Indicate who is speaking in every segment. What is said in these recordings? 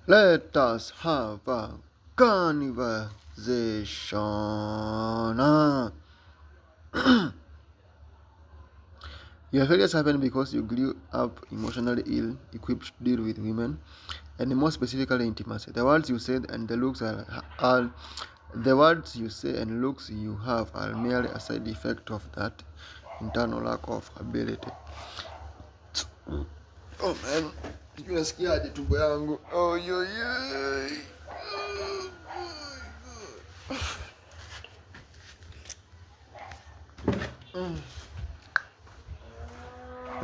Speaker 1: Let us have a conversation. Your failures happen because you grew up emotionally ill, equipped to deal with women, and more specifically intimacy. The words you said and the looks the words you say and looks you have are merely a side effect of that internal lack of ability. Oh man, unasikiaje tumbo yangu? Oh yo yo.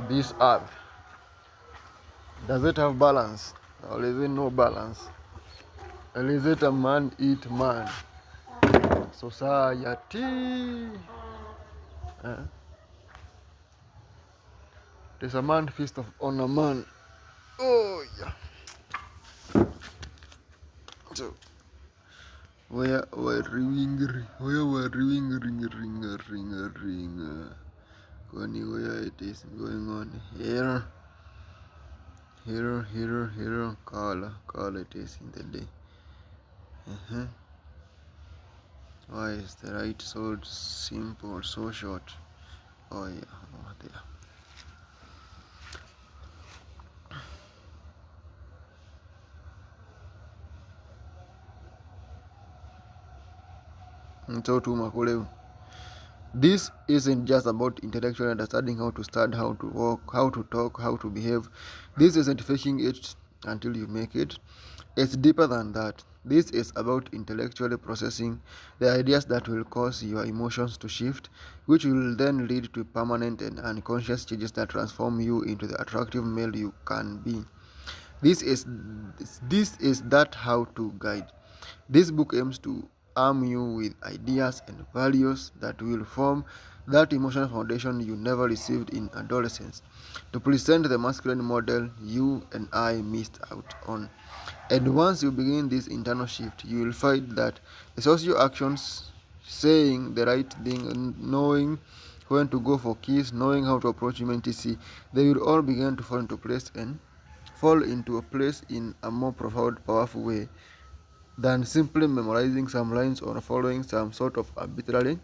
Speaker 1: This earth, does it have balance or is it no balance? Or is it a man eat man society? It is a man feast on a man. Oh yeah. So where ring Kwani where it is going on here call it is in the day. Why is the right so simple, so short? Oh yeah, there. This isn't just about intellectual understanding how to stand, how to walk, how to talk, how to behave. This isn't faking it until you make it. It's deeper than that. This is about intellectually processing the ideas that will cause your emotions to shift, which will then lead to permanent and unconscious changes that transform you into the attractive male you can be. This is that how to guide. This book aims to arm you with ideas and values that will form that emotional foundation you never received in adolescence, to present the masculine model you and I missed out on. And once you begin this internal shift, you will find that the social actions, saying the right thing, knowing when to go for kiss, knowing how to approach humanity, they will all begin to fall into a place in a more profound, powerful way than simply memorizing some lines or following some sort of arbitrary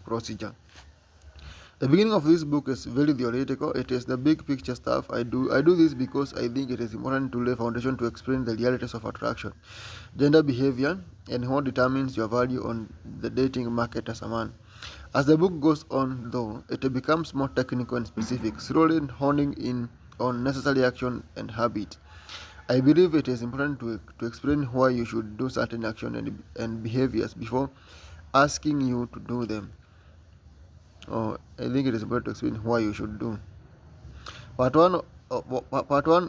Speaker 1: procedure. The beginning of this book is very theoretical. It is the big picture stuff. I do this because I think it is important to lay foundation to explain the realities of attraction, gender behavior, and what determines your value on the dating market as a man. As the book goes on, though, it becomes more technical and specific, slowly honing in on necessary action and habit. I believe it is important to explain why you should do certain action and behaviors before asking you to do them. I think it is important to explain why you should do. Part one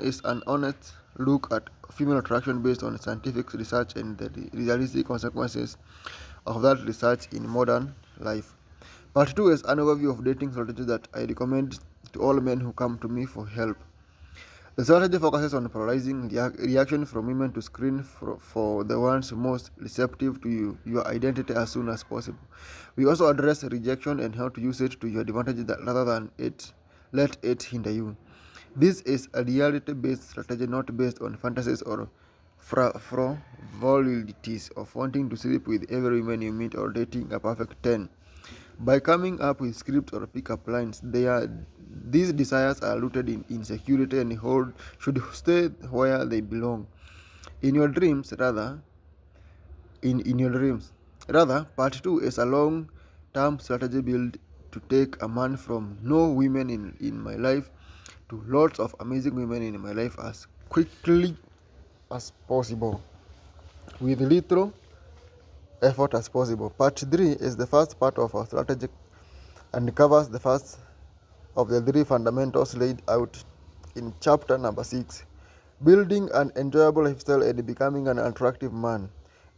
Speaker 1: is an honest look at female attraction based on scientific research and the realistic consequences of that research in modern life. Part 2 is an overview of dating strategies that I recommend to all men who come to me for help. The strategy focuses on polarizing reaction from women to screen for the ones most receptive to your identity as soon as possible. We also address rejection and how to use it to your advantage rather than let it hinder you. This is a reality-based strategy, not based on fantasies or frivolities of wanting to sleep with every woman you meet or dating a perfect 10. By coming up with scripts or pick-up lines, these desires are rooted in insecurity and should stay where they belong. In your dreams, rather. Part 2 is a long-term strategy built to take a man from no women in my life to lots of amazing women in my life as quickly as possible, with little effort as possible. Part 3 is the first part of our strategy and covers the first of the 3 fundamentals laid out in chapter number 6, building an enjoyable lifestyle and becoming an attractive man.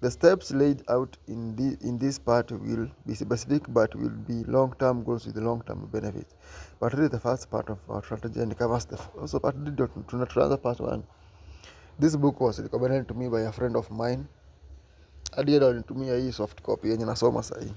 Speaker 1: The steps laid out in this part will be specific but will be long-term goals with long-term benefits. Part 3 is the first part of our strategy and covers also part 3 to not rather part 1. This book was recommended to me by a friend of mine. Alinitumia hii soft copy yenye nasoma sahi.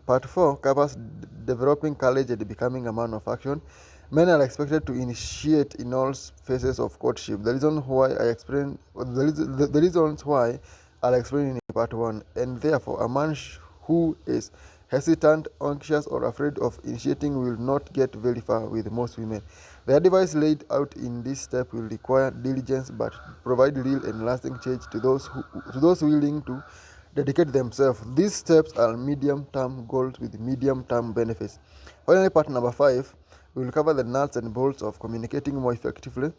Speaker 1: Part 4 covers developing courage and becoming a man of action. Men are expected to initiate in all phases of courtship. The reason why I explain the reasons why I'll explain in part 1, and therefore a man who is hesitant, anxious, or afraid of initiating will not get very far with most women. The advice laid out in this step will require diligence but provide real and lasting change to those willing to dedicate themselves. These steps are medium-term goals with medium-term benefits. Finally, part number 5, we will cover the nuts and bolts of communicating more effectively,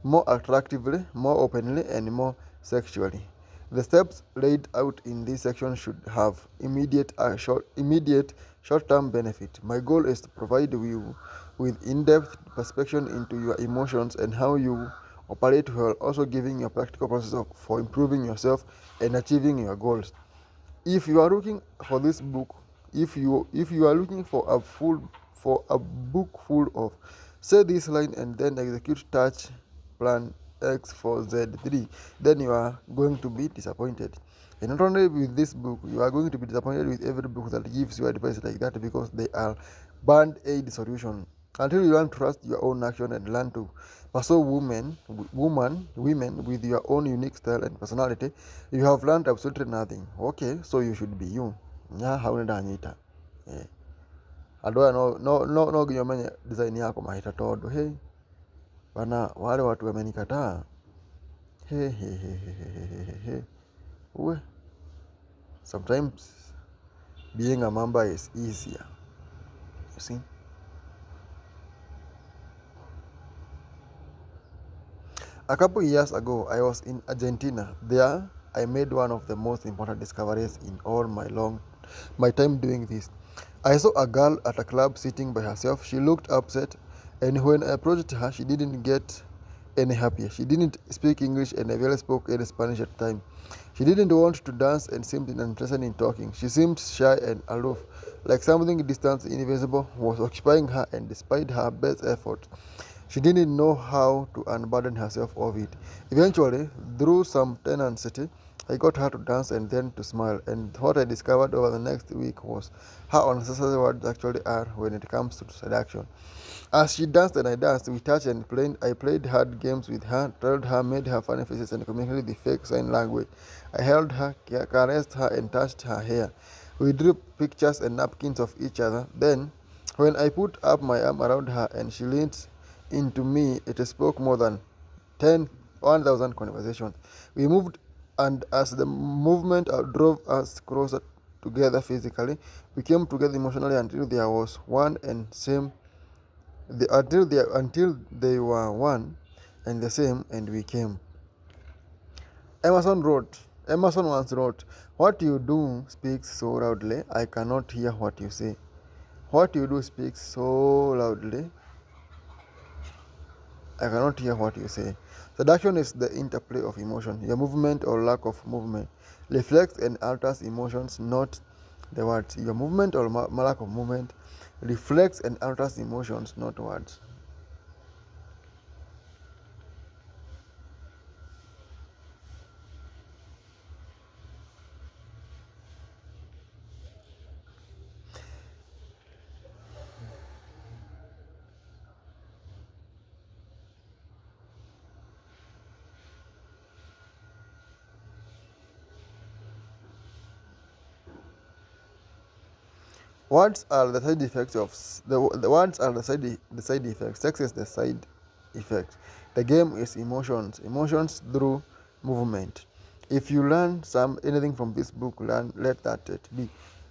Speaker 1: more attractively, more openly, and more sexually. The steps laid out in this section should have immediate short-term benefit. My goal is to provide you with in-depth perspective into your emotions and how you operate, while also giving you a practical process for improving yourself and achieving your goals. If you are looking for this book, if you are looking for a book full of say this line and then execute touch plan X for Z3, then you are going to be disappointed. And not only with this book, you are going to be disappointed with every book that gives you advice like that, because they are band-aid solution. Until you learn to trust your own action and learn to pursue women with your own unique style and personality, you have learned absolutely nothing. Okay, so you should be you. Yeah, how did I andå aya no nginya ũmenye design yako mahĩta, tondũ hey bana wale watu wamenikataa uwe sometimes being a member is easier, you see. A couple years ago, I was in Argentina. There, I made one of the most important discoveries in all my time doing this. I saw a girl at a club sitting by herself. She looked upset, and when I approached her, she didn't get any happier. She didn't speak English, and I barely spoke any Spanish at the time. She didn't want to dance and seemed uninterested in talking. She seemed shy and aloof, like something distant, invisible, was occupying her, and despite her best efforts, she didn't know how to unburden herself of it. Eventually, through some tenacity, I got her to dance and then to smile, and what I discovered over the next week was how unnecessary words actually are when it comes to seduction. As she danced and I danced, we touched and played. I played hard games with her, told her, made her funny faces, and communicated the fake sign language. I held her, caressed her, and touched her hair. We drew pictures and napkins of each other. Then, when I put up my arm around her and she leaned into me, it spoke more than 1,000 conversations. We moved, and as the movement drove us closer together physically, we came together emotionally until there was one and same. Until they were one and the same, and we came. Emerson once wrote, "What you do speaks so loudly, I cannot hear what you say." What you do speaks so loudly, I cannot hear what you say. Seduction is the interplay of emotion. Your movement or lack of movement reflects and alters emotions, not the words. Your movement or lack of movement reflects and alters emotions, not words. Words are the side effects of the words are the side effects. Sex is the side effect. The game is emotions. Emotions through movement. If you learn anything from this book, let that it be.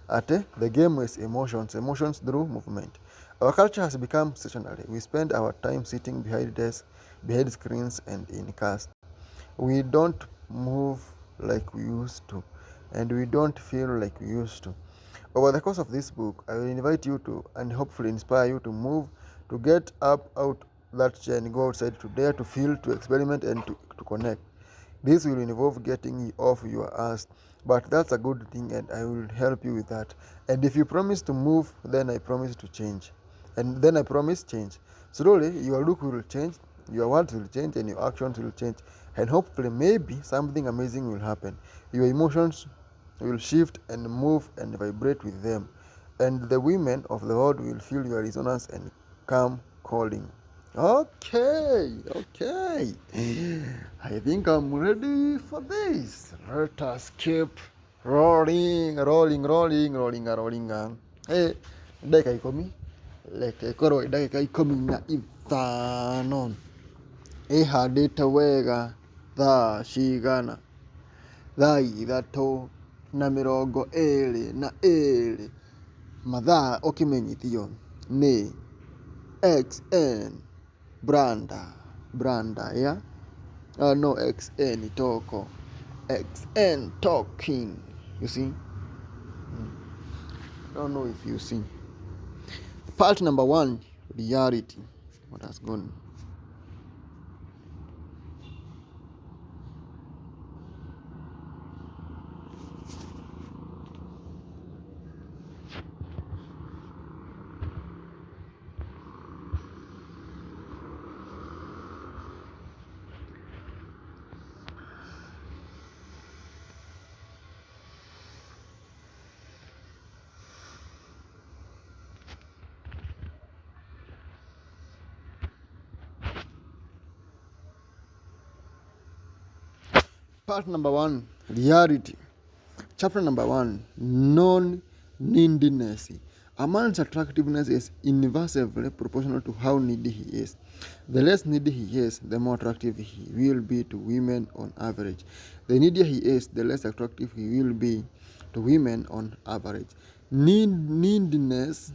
Speaker 1: The game is emotions. Emotions through movement. Our culture has become stationary. We spend our time sitting behind desks, behind screens, and in cars. We don't move like we used to, and we don't feel like we used to. Over the course of this book, I will invite you to and hopefully inspire you to move, to get up out that chair and go outside, to dare, to feel, to experiment, and to connect. This will involve getting off your ass, but that's a good thing, and I will help you with that. And if you promise to move, then I promise to change. And then I promise change. Slowly, your look will change, your words will change, and your actions will change. And hopefully, maybe something amazing will happen. Your emotions will shift and move and vibrate with them, and the women of the world will feel your resonance and come calling. Okay. I think I'm ready for this. Let us keep rolling. Hey, ndagĩka ikũmi. Reke ĩkorwo ndagĩka ikũmi na ithano. Ĩhandĩte wega thaa cigana? Thaa ithatũ na mĩrongo ĩrĩ na ĩrĩ. Mathaa ũkĩmenyithio nĩ XN Branda, yeah? No, XN Toko. XN talking. You see? I don't know if you see. Part number 1, reality. What has gone? Part number 1, reality. Chapter number 1, non-neediness. A man's attractiveness is inversely proportional to how needy he is. The less needy he is, the more attractive he will be to women on average. The needier he is, the less attractive he will be to women on average. Neediness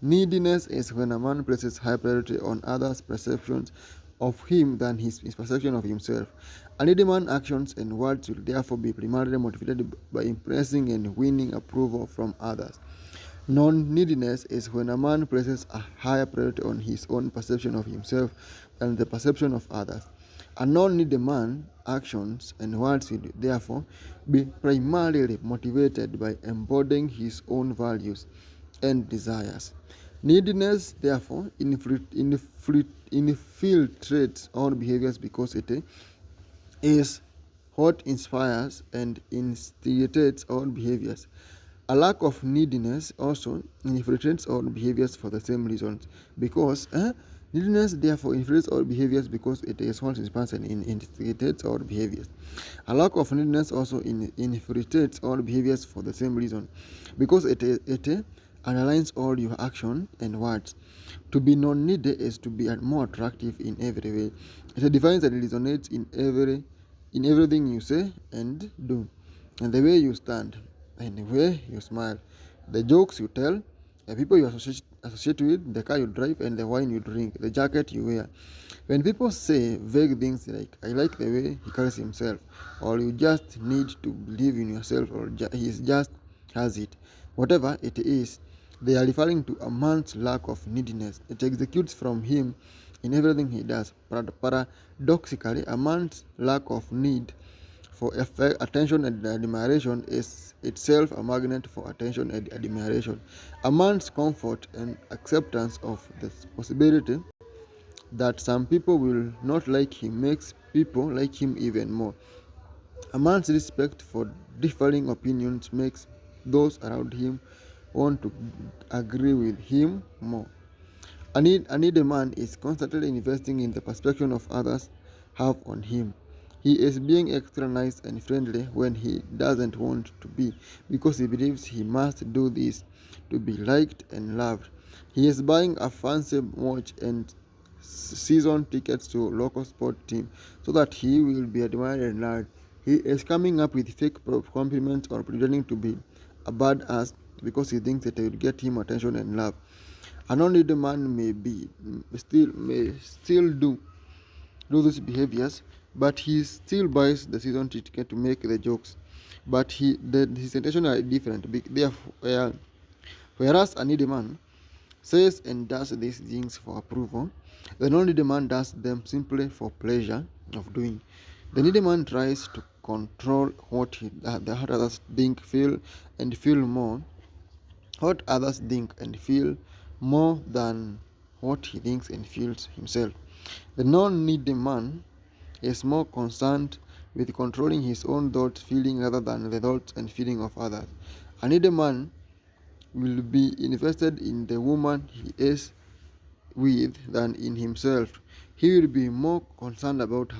Speaker 1: is when a man places high priority on others' perceptions of him than his perception of himself. A needy man's actions and words will therefore be primarily motivated by impressing and winning approval from others. Non-neediness is when a man places a higher priority on his own perception of himself than the perception of others. A non-needy man's actions and words will therefore be primarily motivated by embodying his own values and desires. Neediness, therefore, infiltrates all behaviors because it is what inspires and instigates all behaviors. A lack of neediness also infiltrates all behaviors for the same reasons. Because neediness, therefore, infiltrates all behaviors because it is what inspires and instigates all behaviors. A lack of neediness also infiltrates all behaviors for the same reason. Because it underlines all your action and words. To be non-needy is to be more attractive in every way. It defines and resonates in everything you say and do, and the way you stand, and the way you smile, the jokes you tell, the people you associate with, the car you drive, and the wine you drink, the jacket you wear. When people say vague things like, I like the way he carries himself, or you just need to believe in yourself, or he just has it, whatever it is, they are referring to a man's lack of neediness. It executes from him in everything he does. Paradoxically, a man's lack of need for attention and admiration is itself a magnet for attention and admiration. A man's comfort and acceptance of the possibility that some people will not like him makes people like him even more. A man's respect for differing opinions makes those around him want to agree with him more. A needy man is constantly investing in the perspective of others have on him. He is being extra nice and friendly when he doesn't want to be, because he believes he must do this to be liked and loved. He is buying a fancy watch and season tickets to a local sport team so that he will be admired and loved. He is coming up with fake compliments or pretending to be a badass because he thinks that it will get him attention and love. A non-needy man may still do these behaviors, but he still buys the season ticket to make the jokes. But his intentions are different. Whereas a needy man says and does these things for approval, the non-needy man does them simply for pleasure of doing. The needy man tries to control what others think, feel more. What others think and feel more than what he thinks and feels himself. The non-needy man is more concerned with controlling his own thoughts, feelings rather than the thoughts and feelings of others. A needy man will be invested in the woman he is with than in himself. He will be more concerned about how